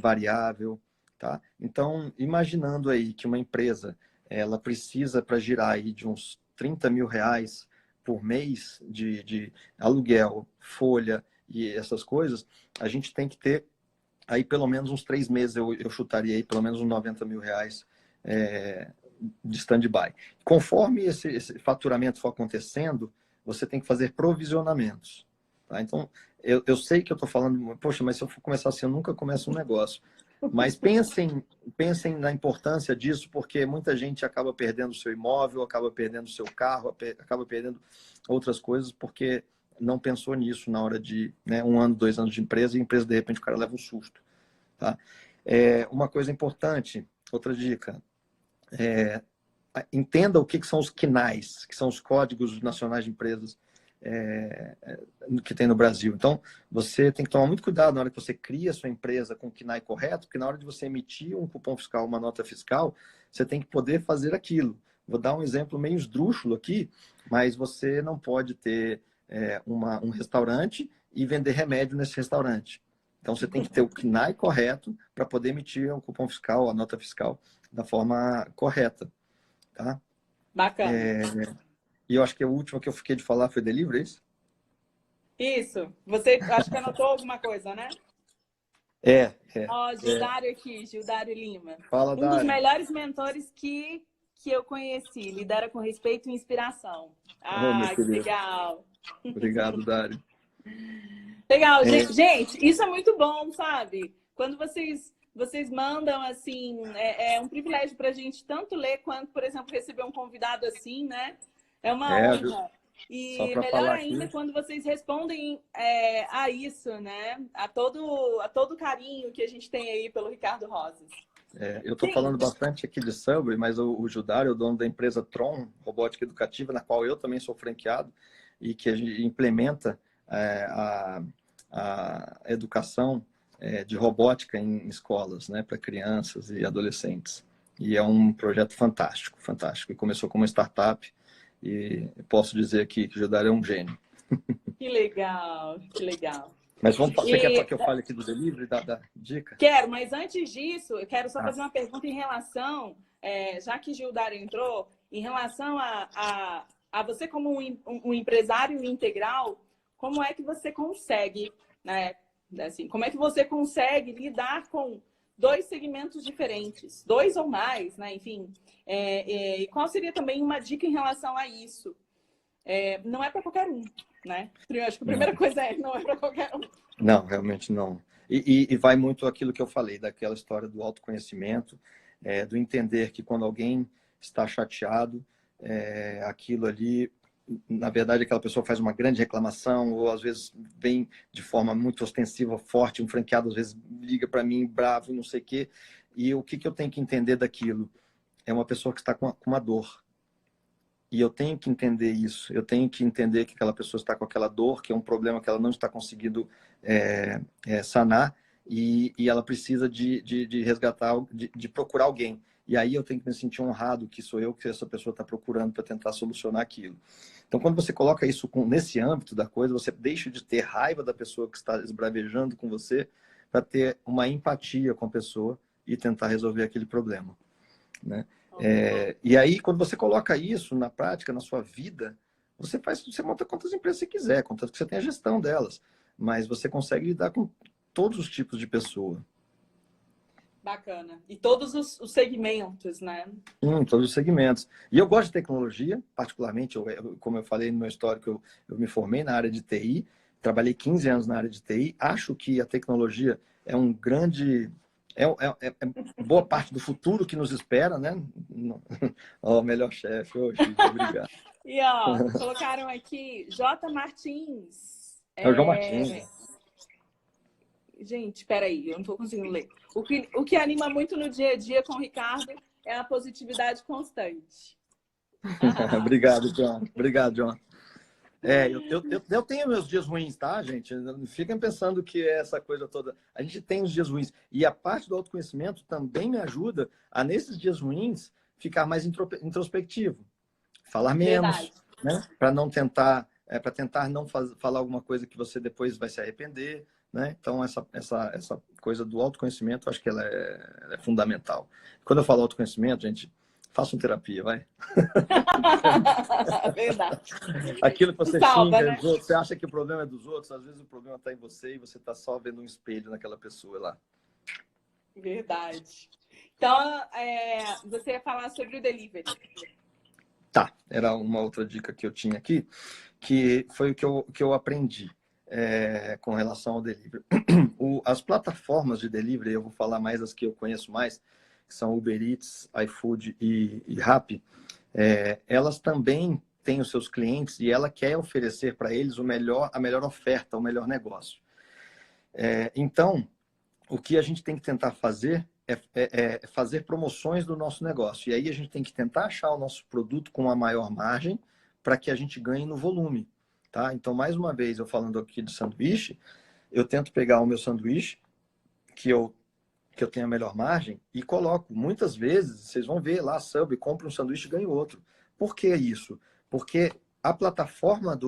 variável, tá? Então, imaginando aí que uma empresa ela precisa, para girar aí de uns 30 mil reais por mês de aluguel, folha e essas coisas, a gente tem que ter aí pelo menos uns 3 meses, eu chutaria aí pelo menos uns 90 mil reais de stand-by. Conforme esse faturamento for acontecendo, você tem que fazer provisionamentos. Tá? Então, eu sei que eu estou falando, poxa, mas se eu for começar assim, eu nunca começo um negócio. Mas pensem na importância disso, porque muita gente acaba perdendo o seu imóvel, acaba perdendo o seu carro, acaba perdendo outras coisas, porque não pensou nisso na hora de 1 ano, 2 anos de empresa, e a empresa, de repente, o cara leva um susto. Tá? Uma coisa importante, outra dica, entenda o que são os CNAEs, que são os Códigos Nacionais de Empresas. que tem no Brasil. Então, você tem que tomar muito cuidado na hora que você cria a sua empresa com o KNAI correto, porque na hora de você emitir um cupom fiscal, uma nota fiscal, você tem que poder fazer aquilo. Vou dar um exemplo meio esdrúxulo aqui, mas você não pode ter um restaurante e vender remédio nesse restaurante. Então, você tem que ter o KNAI correto para poder emitir um cupom fiscal, a nota fiscal, da forma correta. Tá? Bacana. E eu acho que a última que eu fiquei de falar foi delivery, é isso? Isso. Você acho que anotou alguma coisa, né? Ó, Gildário aqui, Gildário Lima. Fala, Um dos Dário. melhores mentores que eu conheci. Lidera com respeito e inspiração. Ah, que legal. Obrigado, Dário. Legal, gente, isso é muito bom, sabe? Quando vocês mandam, assim, é um privilégio pra gente tanto ler quanto, por exemplo, receber um convidado assim, né? É uma honra. E melhor ainda quando vocês respondem a isso, né? A todo carinho que a gente tem aí pelo Ricardo Rosas. Eu estou falando bastante aqui de Subway, mas o Gildário é o dono da empresa Tron, Robótica Educativa, na qual eu também sou franqueado, e que a gente implementa a educação de robótica em escolas, né, para crianças e adolescentes. E é um projeto fantástico, fantástico. E começou como uma startup e posso dizer aqui que o Gildário é um gênio. Que legal, que legal. Mas você quer que eu fale aqui do delivery, da dica? Quero, mas antes disso, eu quero só fazer uma pergunta em relação, já que Gildário entrou, em relação a você como um empresário integral, como é que você consegue, né? Assim, como é que você consegue lidar com dois segmentos diferentes, dois ou mais, né? Enfim, e qual seria também uma dica em relação a isso? Não é para qualquer um, né? Eu acho que a primeira coisa não é para qualquer um. Não, realmente não. E vai muito aquilo que eu falei, daquela história do autoconhecimento, do entender que quando alguém está chateado, aquilo ali, na verdade, aquela pessoa faz uma grande reclamação, ou às vezes vem de forma muito ostensiva, forte, um franqueado às vezes liga para mim bravo, não sei o quê, e o que eu tenho que entender daquilo? É uma pessoa que está com uma dor. E eu tenho que entender isso. Eu tenho que entender que aquela pessoa está com aquela dor, que é um problema que ela não está conseguindo sanar, e ela precisa de resgatar, de procurar alguém. E aí eu tenho que me sentir honrado que sou eu que essa pessoa está procurando para tentar solucionar aquilo. Então, quando você coloca isso nesse âmbito da coisa, você deixa de ter raiva da pessoa que está esbravejando com você para ter uma empatia com a pessoa e tentar resolver aquele problema, né? E aí, quando você coloca isso na prática, na sua vida, você monta quantas empresas você quiser, contanto que você tenha a gestão delas. Mas você consegue lidar com todos os tipos de pessoa. Bacana. E todos os segmentos, né? Todos os segmentos. E eu gosto de tecnologia, particularmente, como eu falei no meu histórico, eu me formei na área de TI, trabalhei 15 anos na área de TI, acho que a tecnologia é um grande... boa parte do futuro que nos espera, né? Ó, melhor chefe hoje, obrigado. E ó, colocaram aqui J. Martins. É o João Martins. Gente, peraí, eu não estou conseguindo ler. O que anima muito no dia a dia com o Ricardo é a positividade constante. Obrigado, John. Obrigado, John. Eu tenho meus dias ruins, tá, gente? Não fiquem pensando que é essa coisa toda. A gente tem os dias ruins. E a parte do autoconhecimento também me ajuda a, nesses dias ruins, ficar mais introspectivo. Falar menos, né? Para não tentar, para tentar não falar alguma coisa que você depois vai se arrepender, né? Então, essa coisa do autoconhecimento, acho que ela é fundamental. Quando eu falo autoconhecimento, gente, façam terapia, vai. Verdade. Aquilo que você salva, xinga né? os outros, você acha que o problema é dos outros, às vezes o problema está em você e você está só vendo um espelho naquela pessoa lá. Verdade. Então, você ia falar sobre o delivery. Tá, era uma outra dica que eu tinha aqui, que foi o que eu aprendi com relação ao delivery. As plataformas de delivery, eu vou falar mais as que eu conheço mais, que são Uber Eats, iFood e Rappi, elas também têm os seus clientes e ela quer oferecer para eles a melhor oferta, o melhor negócio. Então, o que a gente tem que tentar fazer é fazer promoções do nosso negócio. E aí a gente tem que tentar achar o nosso produto com a maior margem para que a gente ganhe no volume. tá? Então, mais uma vez, eu falando aqui de sanduíche, eu tento pegar o meu sanduíche, que eu tenho a melhor margem, e coloco. Muitas vezes, vocês vão ver lá, Subway, compra um sanduíche e ganha outro. Por que isso? Porque a plataforma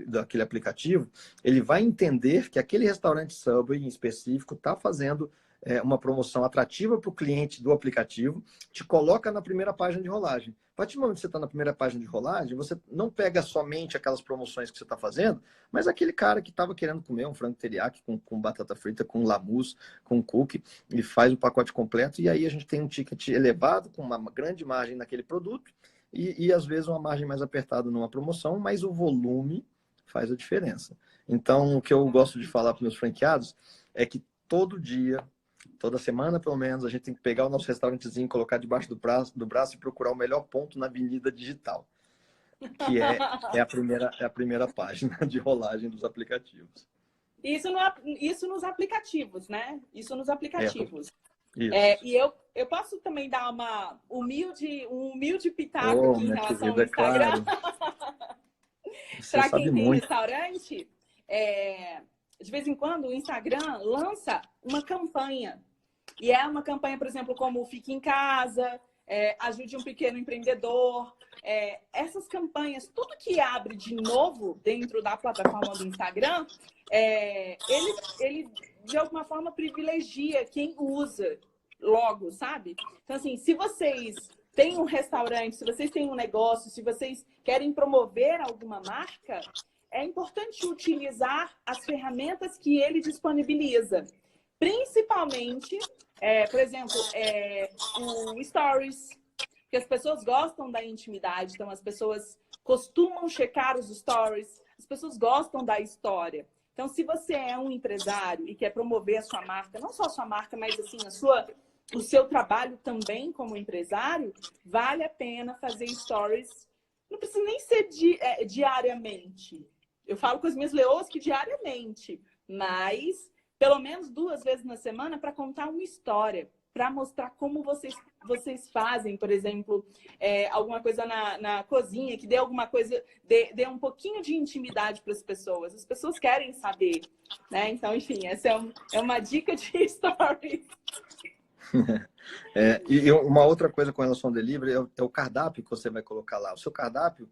daquele aplicativo, ele vai entender que aquele restaurante Subway em específico está fazendo uma promoção atrativa para o cliente do aplicativo, te coloca na primeira página de rolagem. A partir do momento que você está na primeira página de rolagem, você não pega somente aquelas promoções que você está fazendo, mas aquele cara que estava querendo comer um frango teriyaki com batata frita, com lamus, com cookie, ele faz o pacote completo e aí a gente tem um ticket elevado, com uma grande margem naquele produto e às vezes uma margem mais apertada numa promoção, mas o volume faz a diferença. Então, o que eu gosto de falar para meus franqueados é que todo dia, toda semana, pelo menos, a gente tem que pegar o nosso restaurantezinho, colocar debaixo do braço e procurar o melhor ponto na Avenida Digital, que é a primeira página de rolagem dos aplicativos. Isso nos aplicativos, né? Isso nos aplicativos. Isso. E eu posso também dar um humilde pitaco aqui em relação ao Instagram. Claro. Para quem tem restaurante, de vez em quando o Instagram lança uma campanha. E é uma campanha, por exemplo, como Fique em Casa, Ajude um Pequeno Empreendedor. Essas campanhas, tudo que abre de novo dentro da plataforma do Instagram, ele de alguma forma privilegia quem usa logo, sabe? Então, assim, se vocês têm um restaurante, se vocês têm um negócio, se vocês querem promover alguma marca, é importante utilizar as ferramentas que ele disponibiliza. Principalmente, por exemplo, o Stories, porque as pessoas gostam da intimidade, então as pessoas costumam checar os Stories, as pessoas gostam da história. Então, se você é um empresário e quer promover a sua marca, não só a sua marca, mas assim, o seu trabalho também como empresário, vale a pena fazer Stories. Não precisa nem ser diariamente. Eu falo com as minhas leoas que diariamente, mas pelo menos 2 vezes na semana para contar uma história, para mostrar como vocês fazem, por exemplo, alguma coisa na cozinha, que dê alguma coisa, dê um pouquinho de intimidade para as pessoas. As pessoas querem saber, né? Então, enfim, essa é uma dica de stories. E uma outra coisa com relação ao delivery é o cardápio que você vai colocar lá. O seu cardápio,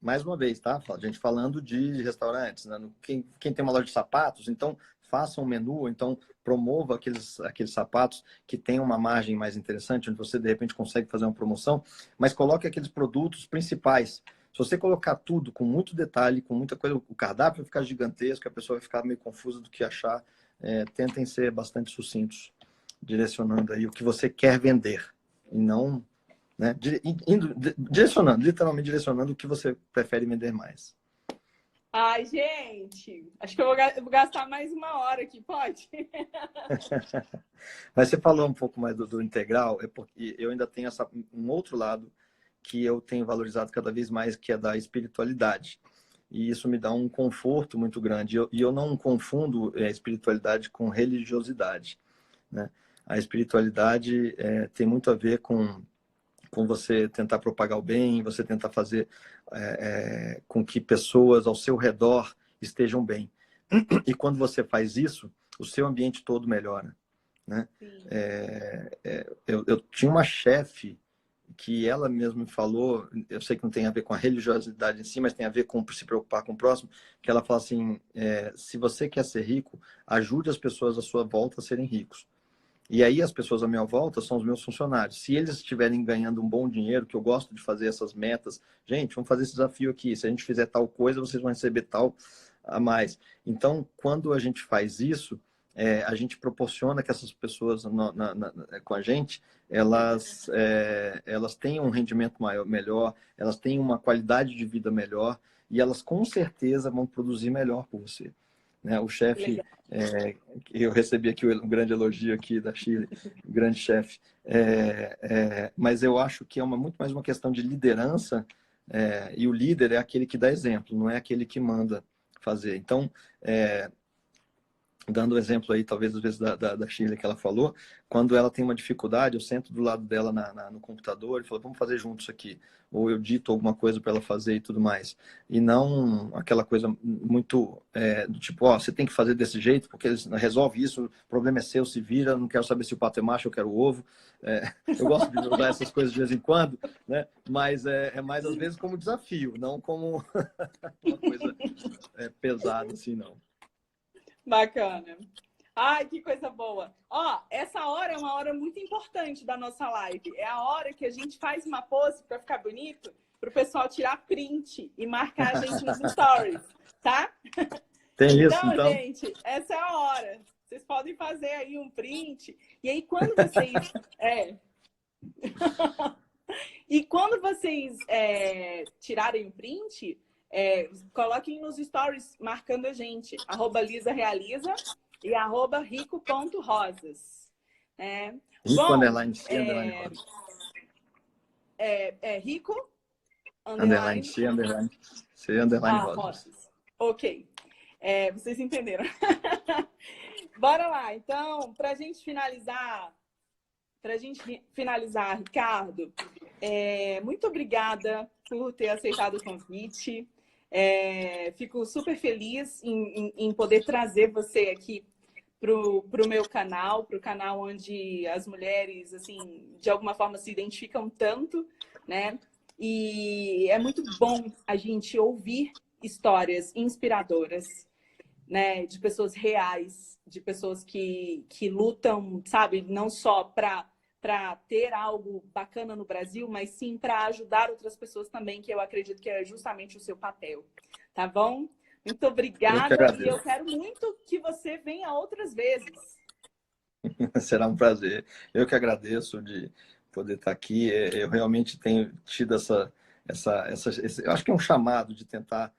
mais uma vez, tá? A gente falando de restaurantes, né? Quem tem uma loja de sapatos, então faça um menu, então promova aqueles sapatos que tem uma margem mais interessante, onde você de repente consegue fazer uma promoção, mas coloque aqueles produtos principais. Se você colocar tudo com muito detalhe, com muita coisa, o cardápio vai ficar gigantesco, a pessoa vai ficar meio confusa do que achar. Tentem ser bastante sucintos, direcionando aí o que você quer vender e não, né, literalmente direcionando o que você prefere vender mais. Ai, gente, acho que eu vou gastar mais 1 hora aqui, pode? Mas você falou um pouco mais do integral, é porque eu ainda tenho um outro lado que eu tenho valorizado cada vez mais, que é da espiritualidade. E isso me dá um conforto muito grande. E eu não confundo a espiritualidade com religiosidade, né? A espiritualidade tem muito a ver com você tentar propagar o bem, você tentar fazer com que pessoas ao seu redor estejam bem. E quando você faz isso, o seu ambiente todo melhora, né? Eu tinha uma chefe que ela mesma me falou, eu sei que não tem a ver com a religiosidade em si, mas tem a ver com se preocupar com o próximo, que ela fala assim, se você quer ser rico, ajude as pessoas à sua volta a serem ricos. E aí as pessoas à minha volta são os meus funcionários. Se eles estiverem ganhando um bom dinheiro, que eu gosto de fazer essas metas, gente, vamos fazer esse desafio aqui. Se a gente fizer tal coisa, vocês vão receber tal a mais. Então, quando a gente faz isso, a gente proporciona que essas pessoas com a gente, elas tenham um rendimento melhor, elas tenham uma qualidade de vida melhor e elas com certeza vão produzir melhor por você. Né? O chefe, eu recebi aqui um grande elogio aqui da Chile, o grande chefe, mas eu acho que é muito mais uma questão de liderança, e o líder é aquele que dá exemplo, não é aquele que manda fazer. Então, dando o exemplo aí, talvez às vezes da Shirley que ela falou, quando ela tem uma dificuldade, eu sento do lado dela no computador e falo, vamos fazer junto isso aqui. Ou eu dito alguma coisa para ela fazer e tudo mais. E não aquela coisa muito do tipo, ó, você tem que fazer desse jeito, porque eles resolve isso, o problema é seu, se vira, não quero saber se o pato é macho, eu quero o ovo. Eu gosto de usar essas coisas de vez em quando, né? Mas é mais às vezes como desafio, não como uma coisa pesada assim, não. Bacana. Ai, que coisa boa. Ó, essa hora é uma hora muito importante da nossa live. É a hora que a gente faz uma pose para ficar bonito, para o pessoal tirar print e marcar a gente nos stories, tá? Tem isso, Então, então? gente, essa é a hora. Vocês podem fazer aí um print. E aí, quando vocês... E quando vocês tirarem o print... coloquem nos stories marcando a gente, @LisaRealiza e @rico.rosas. Rico, Bom, underline C, underline Rosa. Rico, Underline C, underline C, underline Rosas. Rosas. Ok. Vocês entenderam. Bora lá. Então, para a gente finalizar, Ricardo, muito obrigada por ter aceitado o convite. Fico super feliz em poder trazer você aqui para o meu canal, para o canal onde as mulheres, assim, de alguma forma se identificam tanto, né? E é muito bom a gente ouvir histórias inspiradoras, né? De pessoas reais, de pessoas que lutam, sabe, não só para ter algo bacana no Brasil, mas sim para ajudar outras pessoas também, que eu acredito que é justamente o seu papel. Tá bom? Muito obrigada e eu quero muito que você venha outras vezes. Será um prazer. Eu que agradeço de poder estar aqui. Eu realmente tenho tido eu acho que é um chamado de tentar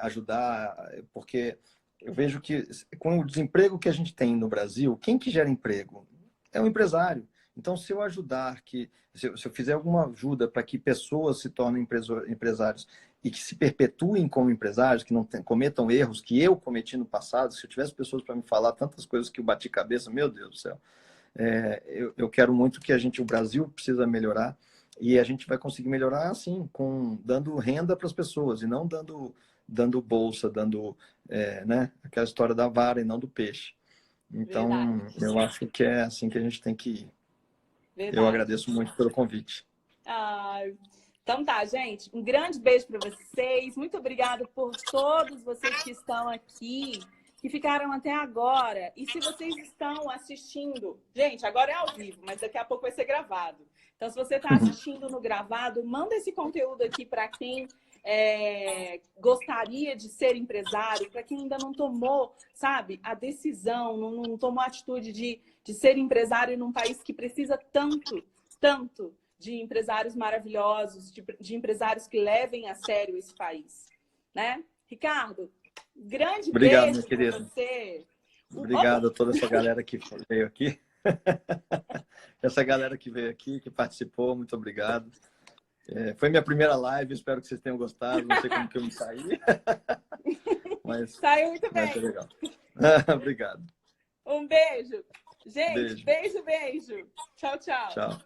ajudar, porque eu vejo que com o desemprego que a gente tem no Brasil, quem que gera emprego? É o empresário. Então, se eu ajudar, se eu fizer alguma ajuda para que pessoas se tornem empresários e que se perpetuem como empresários, que não cometam erros que eu cometi no passado, se eu tivesse pessoas para me falar tantas coisas que eu bati cabeça, meu Deus do céu. Eu quero muito que o Brasil precisa melhorar e a gente vai conseguir melhorar assim, dando renda para as pessoas e não dando bolsa, né, aquela história da vara e não do peixe. Então, verdade. Eu acho que é assim que a gente tem que ir. Verdade. Eu agradeço muito pelo convite. Então tá, gente. Um grande beijo para vocês. Muito obrigada por todos vocês que estão aqui, que ficaram até agora. E se vocês estão assistindo... Gente, agora é ao vivo, mas daqui a pouco vai ser gravado. Então, se você está assistindo no gravado, manda esse conteúdo aqui para quem gostaria de ser empresário, para quem ainda não tomou, sabe, a decisão, não tomou a atitude de ser empresário num país que precisa tanto de empresários maravilhosos, de empresários que levem a sério esse país, né? Ricardo, grande beijo para você. Obrigado a toda essa galera que veio aqui. Essa galera que veio aqui, que participou, muito obrigado. Foi minha primeira live, espero que vocês tenham gostado. Não sei como que eu me saí. Mas saiu muito bem. Foi legal. Obrigado. Um beijo. Gente, beijo. Tchau, tchau. Tchau.